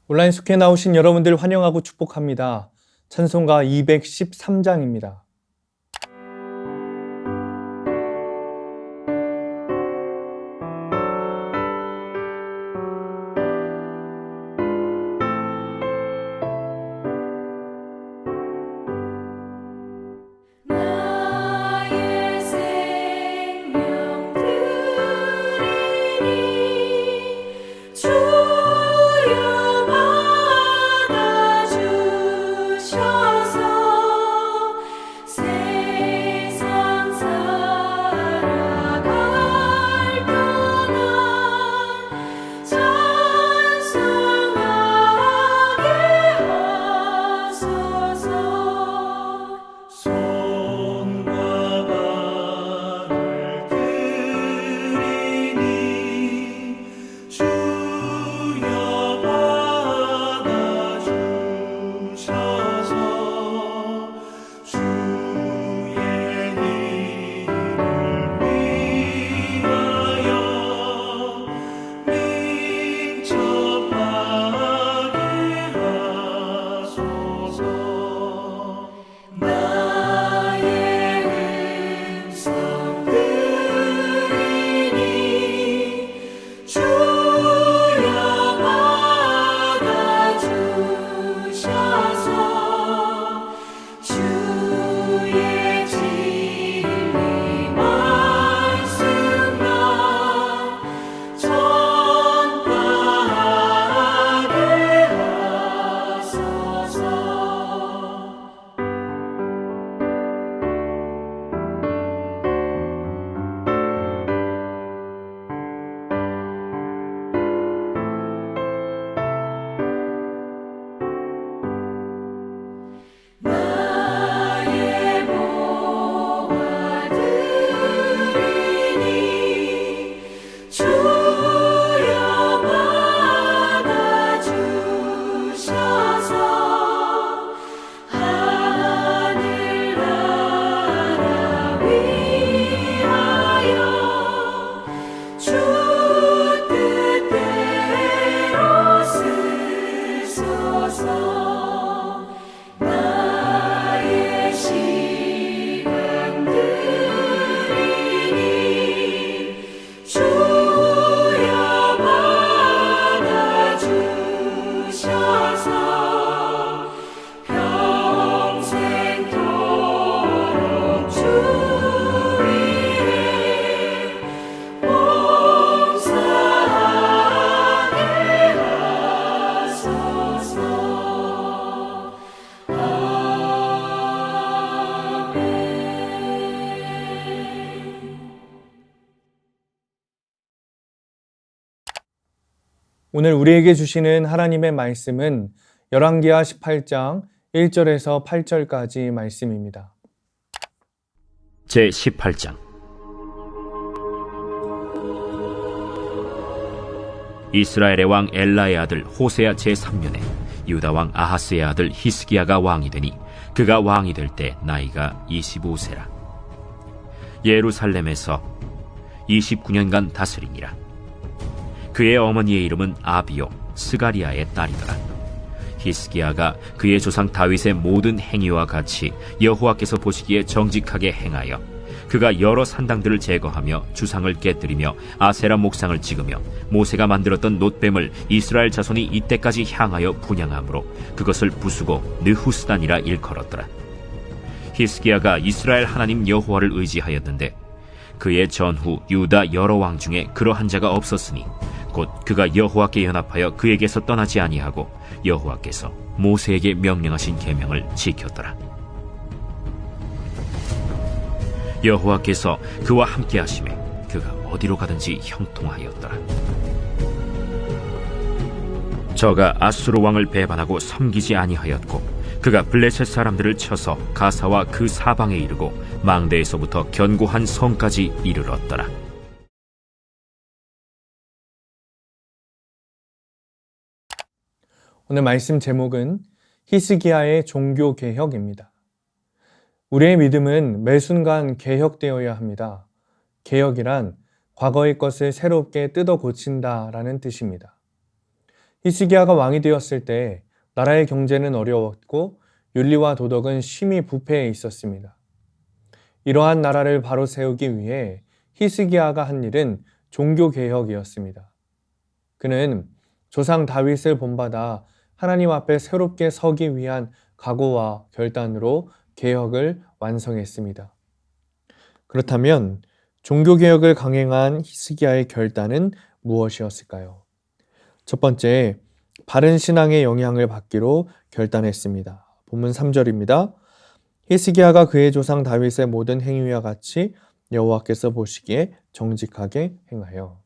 온라인 숙회 나오신 여러분들 환영하고 축복합니다. 찬송가 213장입니다. 오늘 우리에게 주시는 하나님의 말씀은 열왕기하 18장 1절에서 8절까지 말씀입니다. 제18장 이스라엘의 왕 엘라의 아들 호세아 제3년에 유다 왕 아하스의 아들 히스기야가 왕이 되니 그가 왕이 될 때 나이가 25세라. 예루살렘에서 29년간 다스리니라. 그의 어머니의 이름은 아비요 스가리아의 딸이더라. 히스기야가 그의 조상 다윗의 모든 행위와 같이 여호와께서 보시기에 정직하게 행하여 그가 여러 산당들을 제거하며 주상을 깨뜨리며 아세라 목상을 찍으며 모세가 만들었던 놋뱀을 이스라엘 자손이 이때까지 향하여 분향함으로 그것을 부수고 느후스단이라 일컬었더라. 히스기야가 이스라엘 하나님 여호와를 의지하였는데 그의 전후 유다 여러 왕 중에 그러한 자가 없었으니 곧 그가 여호와께 연합하여 그에게서 떠나지 아니하고 여호와께서 모세에게 명령하신 계명을 지켰더라. 여호와께서 그와 함께 하심에 그가 어디로 가든지 형통하였더라. 저가 아수르 왕을 배반하고 섬기지 아니하였고 그가 블레셋 사람들을 쳐서 가사와 그 사방에 이르고 망대에서부터 견고한 성까지 이르렀더라. 오늘 말씀 제목은 히스기야의 종교개혁입니다. 우리의 믿음은 매 순간 개혁되어야 합니다. 개혁이란 과거의 것을 새롭게 뜯어 고친다라는 뜻입니다. 히스기야가 왕이 되었을 때 나라의 경제는 어려웠고 윤리와 도덕은 심히 부패해 있었습니다. 이러한 나라를 바로 세우기 위해 히스기야가 한 일은 종교개혁이었습니다. 그는 조상 다윗을 본받아 하나님 앞에 새롭게 서기 위한 각오와 결단으로 개혁을 완성했습니다. 그렇다면 종교개혁을 강행한 히스기야의 결단은 무엇이었을까요? 첫 번째, 바른 신앙의 영향을 받기로 결단했습니다. 본문 3절입니다. 히스기야가 그의 조상 다윗의 모든 행위와 같이 여호와께서 보시기에 정직하게 행하여.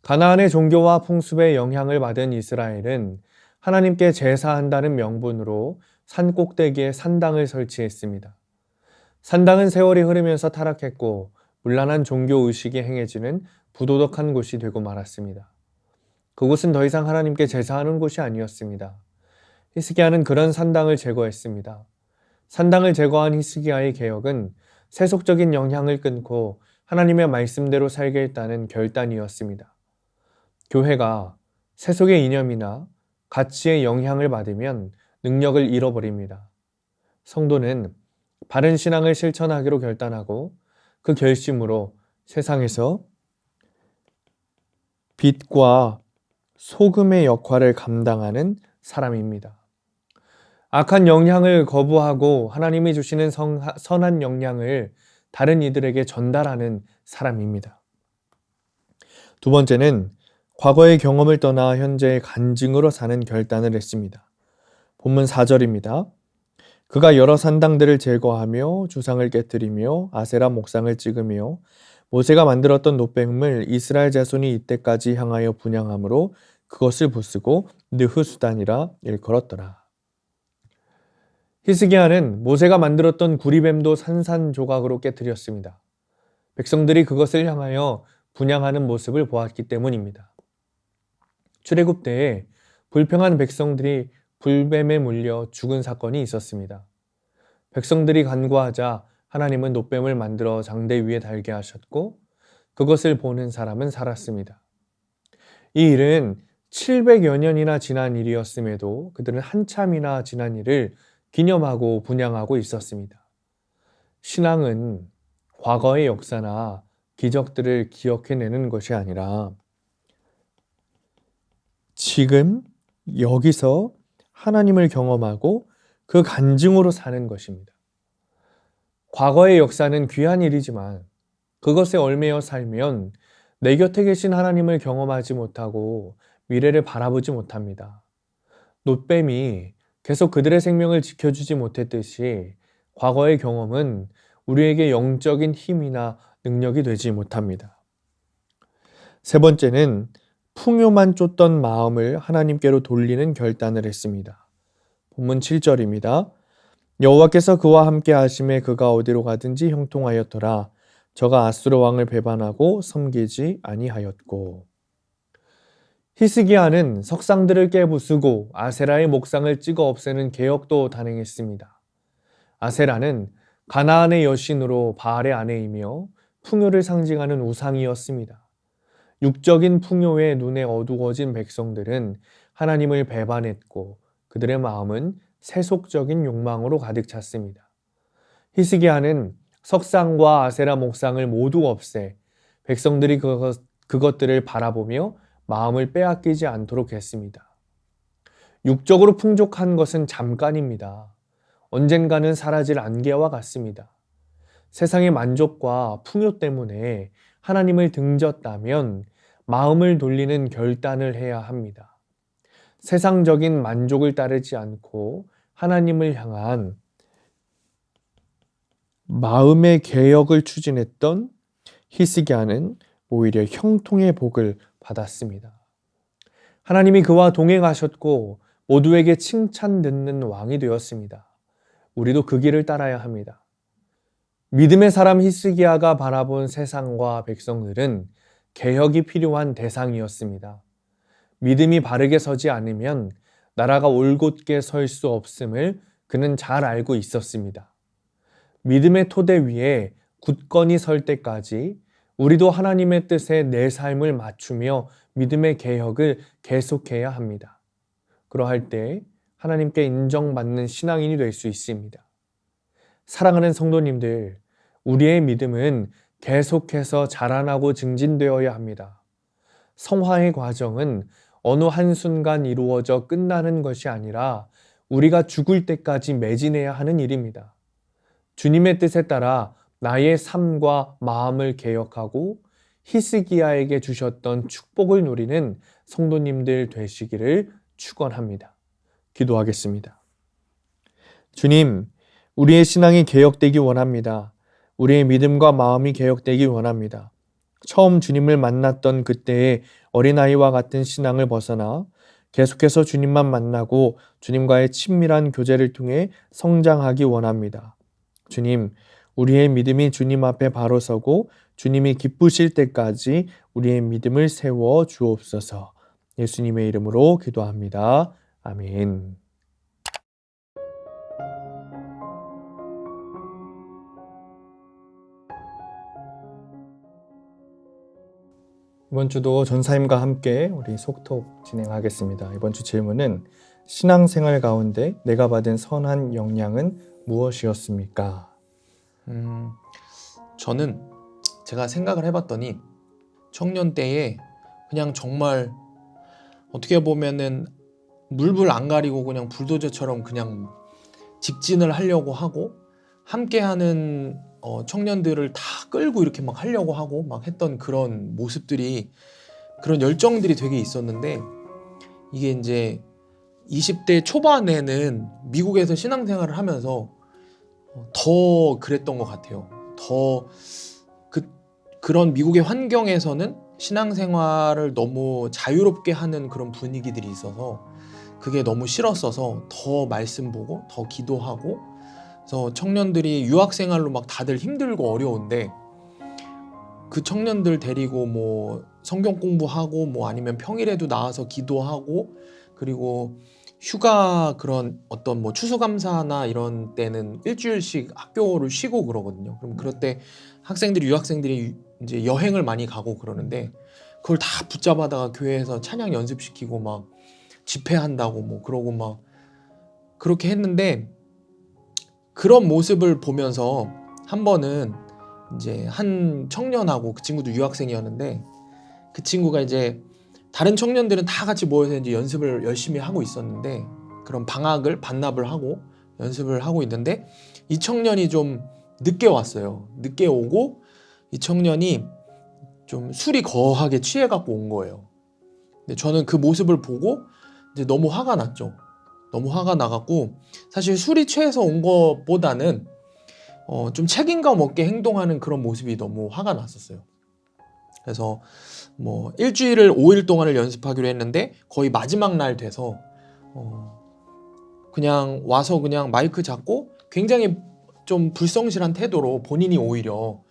가나안의 종교와 풍습의 영향을 받은 이스라엘은 하나님께 제사한다는 명분으로 산 꼭대기에 산당을 설치했습니다. 산당은 세월이 흐르면서 타락했고 문란한 종교의식이 행해지는 부도덕한 곳이 되고 말았습니다. 그곳은 더 이상 하나님께 제사하는 곳이 아니었습니다. 히스기야는 그런 산당을 제거했습니다. 산당을 제거한 히스기야의 개혁은 세속적인 영향을 끊고 하나님의 말씀대로 살겠다는 결단이었습니다. 교회가 세속의 이념이나 가치의 영향을 받으면 능력을 잃어버립니다. 성도는 바른 신앙을 실천하기로 결단하고 그 결심으로 세상에서 빛과 소금의 역할을 감당하는 사람입니다. 악한 영향을 거부하고 하나님이 주시는 선한 영향을 다른 이들에게 전달하는 사람입니다. 두 번째는 과거의 경험을 떠나 현재의 간증으로 사는 결단을 했습니다. 본문 4절입니다. 그가 여러 산당들을 제거하며 주상을 깨뜨리며 아세라 목상을 찍으며 모세가 만들었던 노뱀을 이스라엘 자손이 이때까지 향하여 분향함으로 그것을 부수고 느흐수단이라 일컬었더라. 히스기야는 모세가 만들었던 구리뱀도 산산조각으로 깨뜨렸습니다. 백성들이 그것을 향하여 분향하는 모습을 보았기 때문입니다. 출애굽 때에 불평한 백성들이 불뱀에 물려 죽은 사건이 있었습니다. 백성들이 간구하자 하나님은 노뱀을 만들어 장대 위에 달게 하셨고 그것을 보는 사람은 살았습니다. 이 일은 700여 년이나 지난 일이었음에도 그들은 한참이나 지난 일을 기념하고 분향하고 있었습니다. 신앙은 과거의 역사나 기적들을 기억해내는 것이 아니라 지금 여기서 하나님을 경험하고 그 간증으로 사는 것입니다. 과거의 역사는 귀한 일이지만 그것에 얽매여 살면 내 곁에 계신 하나님을 경험하지 못하고 미래를 바라보지 못합니다. 놋뱀이 계속 그들의 생명을 지켜주지 못했듯이 과거의 경험은 우리에게 영적인 힘이나 능력이 되지 못합니다. 세 번째는 풍요만 쫓던 마음을 하나님께로 돌리는 결단을 했습니다. 본문 7절입니다. 여호와께서 그와 함께 하심에 그가 어디로 가든지 형통하였더라. 저가 아수르 왕을 배반하고 섬기지 아니하였고. 히스기야는 석상들을 깨부수고 아세라의 목상을 찍어 없애는 개혁도 단행했습니다. 아세라는 가나안의 여신으로 바알의 아내이며 풍요를 상징하는 우상이었습니다. 육적인 풍요에 눈에 어두워진 백성들은 하나님을 배반했고 그들의 마음은 세속적인 욕망으로 가득 찼습니다. 히스기야는 석상과 아세라 목상을 모두 없애 백성들이 그것들을 바라보며 마음을 빼앗기지 않도록 했습니다. 육적으로 풍족한 것은 잠깐입니다. 언젠가는 사라질 안개와 같습니다. 세상의 만족과 풍요 때문에 하나님을 등졌다면 마음을 돌리는 결단을 해야 합니다. 세상적인 만족을 따르지 않고 하나님을 향한 마음의 개혁을 추진했던 히스기야는 오히려 형통의 복을 받았습니다. 하나님이 그와 동행하셨고 모두에게 칭찬 듣는 왕이 되었습니다. 우리도 그 길을 따라야 합니다. 믿음의 사람 히스기야가 바라본 세상과 백성들은 개혁이 필요한 대상이었습니다. 믿음이 바르게 서지 않으면 나라가 올곧게 설 수 없음을 그는 잘 알고 있었습니다. 믿음의 토대 위에 굳건히 설 때까지 우리도 하나님의 뜻에 내 삶을 맞추며 믿음의 개혁을 계속해야 합니다. 그러할 때 하나님께 인정받는 신앙인이 될 수 있습니다. 사랑하는 성도님들, 우리의 믿음은 계속해서 자라나고 증진되어야 합니다. 성화의 과정은 어느 한순간 이루어져 끝나는 것이 아니라 우리가 죽을 때까지 매진해야 하는 일입니다. 주님의 뜻에 따라 나의 삶과 마음을 개혁하고 히스기야에게 주셨던 축복을 누리는 성도님들 되시기를 축원합니다. 기도하겠습니다. 주님, 우리의 신앙이 개혁되기 원합니다. 우리의 믿음과 마음이 개혁되기 원합니다. 처음 주님을 만났던 그때의 어린아이와 같은 신앙을 벗어나 계속해서 주님만 만나고 주님과의 친밀한 교제를 통해 성장하기 원합니다. 주님, 우리의 믿음이 주님 앞에 바로 서고 주님이 기쁘실 때까지 우리의 믿음을 세워 주옵소서. 예수님의 이름으로 기도합니다. 아멘. 이번 주도 전사님과 함께 우리 속톡 진행하겠습니다. 이번 주 질문은 신앙생활 가운데 내가 받은 선한 영향은 무엇이었습니까? 저는 제가 생각을 해봤더니 청년 때에 그냥 정말 어떻게 보면은 물불 안 가리고 그냥 불도저처럼 그냥 직진을 하려고 하고 함께하는 청년들을 다 끌고 이렇게 막 하려고 하고 막 했던 그런 모습들이, 그런 열정들이 되게 있었는데, 이게 이제 20대 초반에는 미국에서 신앙생활을 하면서 더 그랬던 것 같아요. 더 그런 미국의 환경에서는 신앙생활을 너무 자유롭게 하는 그런 분위기들이 있어서 그게 너무 싫었어서 더 말씀 보고 더 기도하고, 그래서 청년들이 유학생활로 막 다들 힘들고 어려운데 그 청년들 데리고 뭐 성경 공부하고 뭐 아니면 평일에도 나와서 기도하고, 그리고 휴가 그런 어떤 뭐 추수감사나 이런 때는 일주일씩 학교를 쉬고 그러거든요. 그럼 그럴 때 학생들이, 유학생들이 이제 여행을 많이 가고 그러는데 그걸 다 붙잡아다가 교회에서 찬양 연습시키고 막 집회한다고 뭐 그러고 막 그렇게 했는데, 그런 모습을 보면서 한 번은 이제 한 청년하고, 그 친구도 유학생이었는데 그 친구가 이제 다른 청년들은 다 같이 모여서 이제 연습을 열심히 하고 있었는데, 그런 방학을 반납을 하고 연습을 하고 있는데 이 청년이 좀 늦게 왔어요. 늦게 오고 이 청년이 좀 술이 거하게 취해 갖고 온 거예요. 근데 저는 그 모습을 보고 이제 너무 화가 났죠. 너무 화가 나갖고, 사실 술이 취해서 온 것보다는 좀 책임감 없게 행동하는 그런 모습이 너무 화가 났었어요. 그래서 뭐 일주일을 5일 동안을 연습하기로 했는데 거의 마지막 날 돼서 그냥 와서 그냥 마이크 잡고 굉장히 좀 불성실한 태도로 본인이 오히려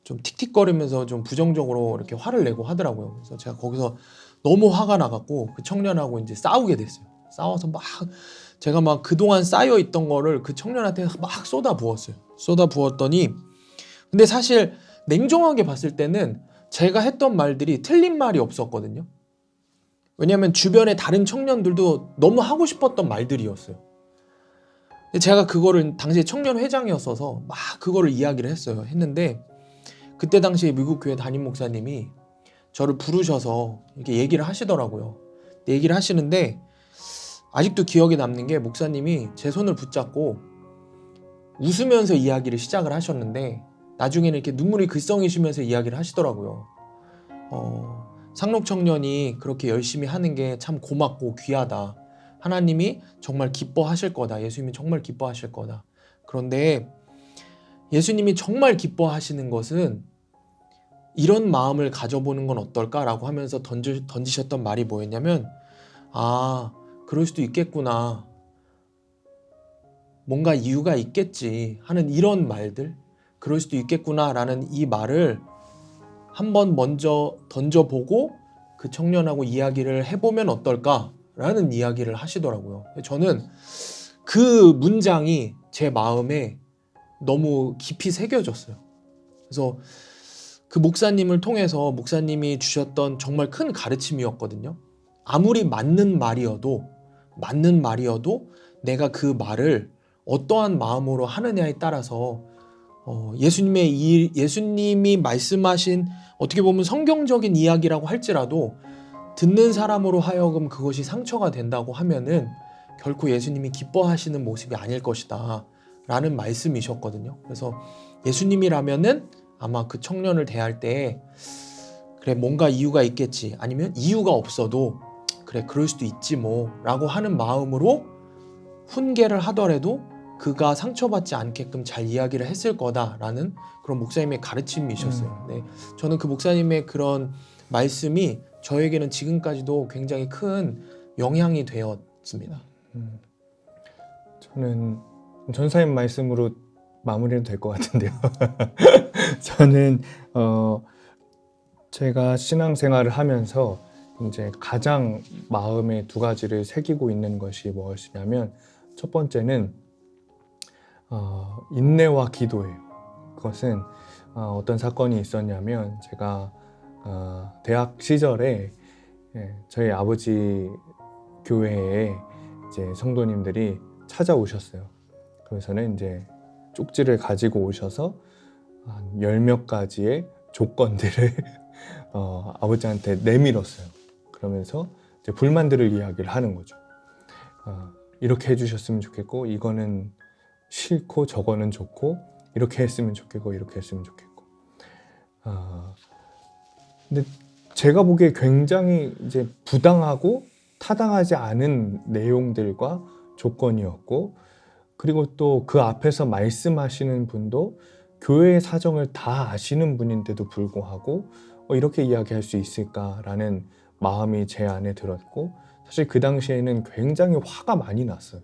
좀 틱틱거리면서 좀 부정적으로 이렇게 화를 내고 하더라고요. 그래서 제가 거기서 너무 화가 나갖고 그 청년하고 이제 싸우게 됐어요. 싸워서 막 제가 막 그동안 쌓여 있던 거를 그 청년한테 막 쏟아 부었어요. 쏟아 부었더니, 근데 사실 냉정하게 봤을 때는 제가 했던 말들이 틀린 말이 없었거든요. 왜냐하면 주변에 다른 청년들도 너무 하고 싶었던 말들이었어요. 근데 제가 그거를 당시에 청년회장이었어서 막 그거를 이야기를 했는데 그때 당시에 미국 교회 담임 목사님이 저를 부르셔서 이렇게 얘기를 하시더라고요. 얘기를 하시는데 아직도 기억에 남는 게, 목사님이 제 손을 붙잡고 웃으면서 이야기를 시작을 하셨는데 나중에는 이렇게 눈물이 글썽이시면서 이야기를 하시더라고요. 상록 청년이 그렇게 열심히 하는 게 참 고맙고 귀하다. 하나님이 정말 기뻐하실 거다. 예수님이 정말 기뻐하실 거다. 그런데 예수님이 정말 기뻐하시는 것은 이런 마음을 가져보는 건 어떨까라고 하면서 던지셨던 말이 뭐였냐면, 그럴 수도 있겠구나, 뭔가 이유가 있겠지 하는 이런 말들, 그럴 수도 있겠구나라는 이 말을 한번 먼저 던져보고 그 청년하고 이야기를 해보면 어떨까라는 이야기를 하시더라고요. 저는 그 문장이 제 마음에 너무 깊이 새겨졌어요. 그래서 그 목사님을 통해서 목사님이 주셨던 정말 큰 가르침이었거든요. 아무리 맞는 말이어도 내가 그 말을 어떠한 마음으로 하느냐에 따라서 예수님이 말씀하신 어떻게 보면 성경적인 이야기라고 할지라도 듣는 사람으로 하여금 그것이 상처가 된다고 하면은 결코 예수님이 기뻐하시는 모습이 아닐 것이다 라는 말씀이셨거든요. 그래서 예수님이라면은 아마 그 청년을 대할 때 그래 뭔가 이유가 있겠지, 아니면 이유가 없어도 그래 그럴 수도 있지 뭐 라고 하는 마음으로 훈계를 하더라도 그가 상처받지 않게끔 잘 이야기를 했을 거다라는 그런 목사님의 가르침이셨어요. 네, 저는 그 목사님의 그런 말씀이 저에게는 지금까지도 굉장히 큰 영향이 되었습니다. 저는 전사님 말씀으로 마무리는 될 것 같은데요. 저는 제가 신앙생활을 하면서 이제 가장 마음에 두 가지를 새기고 있는 것이 무엇이냐면, 첫 번째는 인내와 기도예요. 그것은 어떤 사건이 있었냐면, 제가 대학 시절에 저희 아버지 교회에 이제 성도님들이 찾아오셨어요. 그래서는 이제 쪽지를 가지고 오셔서 한 10몇 가지의 조건들을 아버지한테 내밀었어요. 그러면서 이제 불만들을 이야기를 하는 거죠. 이렇게 해주셨으면 좋겠고, 이거는 싫고, 저거는 좋고, 이렇게 했으면 좋겠고, 이렇게 했으면 좋겠고. 근데 제가 보기에 굉장히 이제 부당하고 타당하지 않은 내용들과 조건이었고, 그리고 또 그 앞에서 말씀하시는 분도 교회의 사정을 다 아시는 분인데도 불구하고 이렇게 이야기할 수 있을까라는 마음이 제 안에 들었고, 사실 그 당시에는 굉장히 화가 많이 났어요.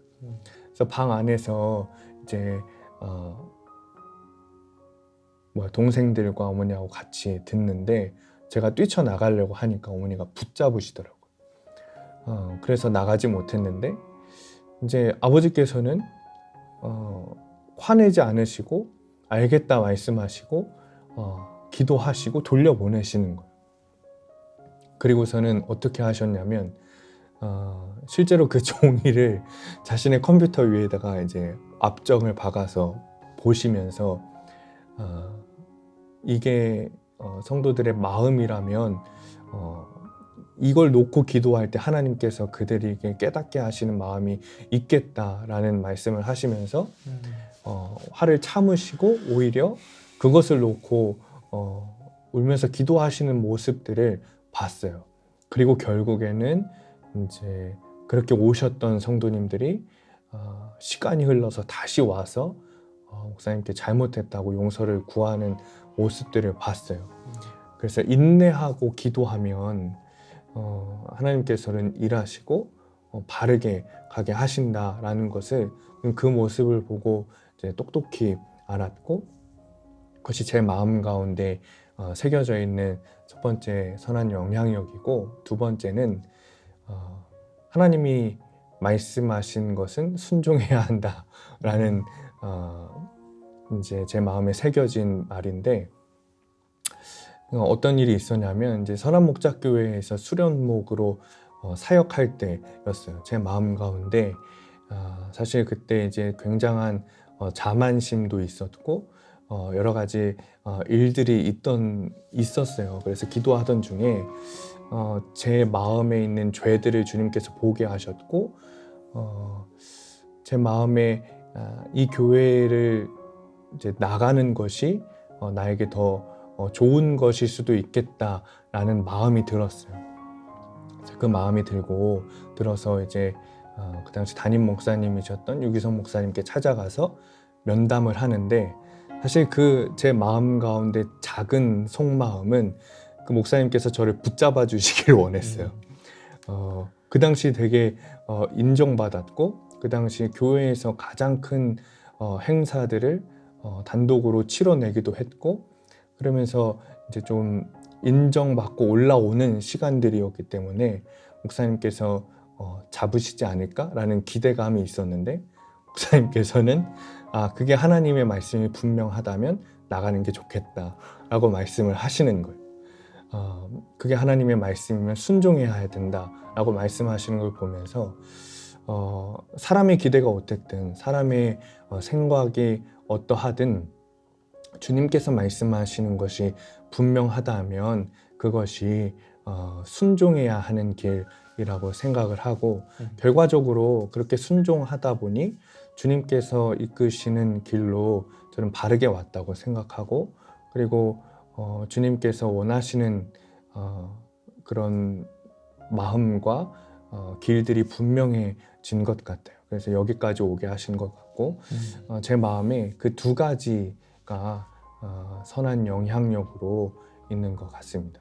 그래서 방 안에서 이제 동생들과 어머니하고 같이 듣는데, 제가 뛰쳐나가려고 하니까 어머니가 붙잡으시더라고요. 그래서 나가지 못했는데, 이제 아버지께서는 화내지 않으시고 알겠다 말씀하시고 기도하시고 돌려보내시는 거예요. 그리고서는 어떻게 하셨냐면, 실제로 그 종이를 자신의 컴퓨터 위에다가 이제 압정을 박아서 보시면서 이게 성도들의 마음이라면 이걸 놓고 기도할 때 하나님께서 그들에게 깨닫게 하시는 마음이 있겠다라는 말씀을 하시면서 화를 참으시고 오히려 그것을 놓고 울면서 기도하시는 모습들을 봤어요. 그리고 결국에는 이제 그렇게 오셨던 성도님들이 시간이 흘러서 다시 와서 목사님께 잘못했다고 용서를 구하는 모습들을 봤어요. 그래서 인내하고 기도하면 하나님께서는 일하시고 바르게 가게 하신다라는 것을, 그 모습을 보고 이제 똑똑히 알았고, 그것이 제 마음 가운데 새겨져 있는 첫 번째 선한 영향력이고, 두 번째는 하나님이 말씀하신 것은 순종해야 한다라는 이제 제 마음에 새겨진 말인데, 어떤 일이 있었냐면, 이제 선한목자교회에서 수련목으로 사역할 때였어요. 제 마음 가운데 사실 그때 이제 굉장한 자만심도 있었고 여러 가지 일들이 있었어요. 그래서 기도하던 중에 제 마음에 있는 죄들을 주님께서 보게 하셨고, 제 마음에 이 교회를 이제 나가는 것이 나에게 더 좋은 것일 수도 있겠다라는 마음이 들었어요. 그 마음이 들어서 이제 그 당시 담임 목사님이셨던 유기성 목사님께 찾아가서 면담을 하는데, 사실 그 제 마음 가운데 작은 속마음은 그 목사님께서 저를 붙잡아 주시길 원했어요. 그 당시 되게 인정받았고, 그 당시 교회에서 가장 큰 행사들을 단독으로 치러내기도 했고, 그러면서 이제 좀 인정받고 올라오는 시간들이었기 때문에 목사님께서 잡으시지 않을까라는 기대감이 있었는데, 목사님께서는 그게 하나님의 말씀이 분명하다면 나가는 게 좋겠다라고 말씀을 하시는 거예요. 그게 하나님의 말씀이면 순종해야 된다라고 말씀하시는 걸 보면서 사람의 기대가 어땠든 사람의 생각이 어떠하든 주님께서 말씀하시는 것이 분명하다면 그것이 순종해야 하는 길이라고 생각을 하고 결과적으로 그렇게 순종하다 보니 주님께서 이끄시는 길로 저는 바르게 왔다고 생각하고 그리고 주님께서 원하시는 그런 마음과 길들이 분명해진 것 같아요. 그래서 여기까지 오게 하신 것 같고 제 마음에 그 두 가지가 선한 영향력으로 있는 것 같습니다.